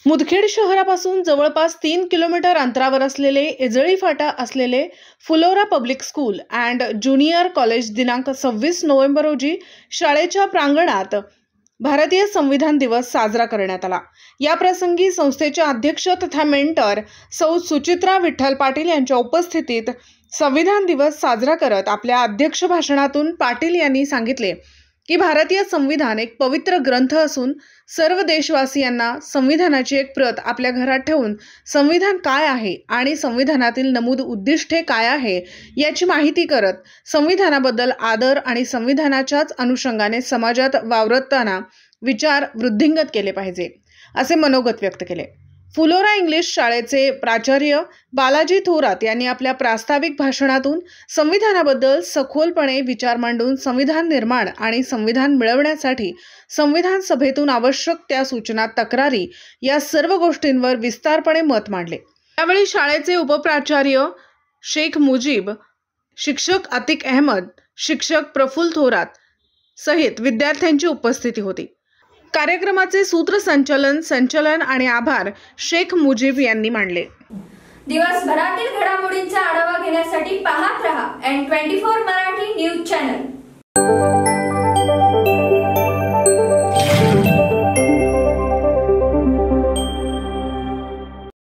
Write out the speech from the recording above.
मुदखेड शहरापासून जवळपास 3 किलोमीटर अंतरावर असलेले एजळी फाटा असलेले फुलोरा public school and junior college दिनांक 26 नोव्हेंबर रोजी शाळेच्या प्रांगणात भारतीय संविधान दिवस साजरा करण्यात आला। या प्रसंगी संस्थेच्या अध्यक्ष तथा मेंटर सौ सुचित्रा विठ्ठल पाटील यांच्या उपस्थितीत संविधान दिवस साजरा करत आपल्या अध्यक्ष भाषणातून पाटील यांनी सांगितले की भारतीय संविधान एक पवित्र ग्रंथ असून सर्व देशवासियांना संविधानाची एक प्रत आपल्या घरात ठेवून संविधान काय आहे आणि संविधानातील नमूद उद्दिष्टे काय आहे याची माहिती करत संविधानाबद्दल आदर आणि संविधानाच्याच अनुषंगाने समाजात वावरताना विचार वृद्धिंगत केले पाहिजे असे मनोगत व्यक्त केले। फुलोरा इंग्लिश शाळेचे प्राचार्य बालाजी थोरात यांनी आपल्या प्रास्ताविक भाषणातून संविधानाबद्दल सखोलपणे विचार मांडून संविधान निर्माण आणि संविधान मिळवण्यासाठी संविधान सभेतून आवश्यक त्या सूचना, तक्रारी या सर्व गोष्टींवर विस्तारपणे मत मांडले। यावेळी शाळेचे उपप्राचार्य शेख मुजीब, शिक्षक अतिक अहमद, शिक्षक प्रफुल्ल थोरात सहित विद्यार्थ्यांची उपस्थिती होती। कार्यक्रमाचे सूत्रसंचालन आणि आभार शेख मुजीब यांनी मांडले। दिवसभरातील घडामोडींचा आढावा घेण्यासाठी पाहत रहा N24 मराठी न्यूज चॅनल।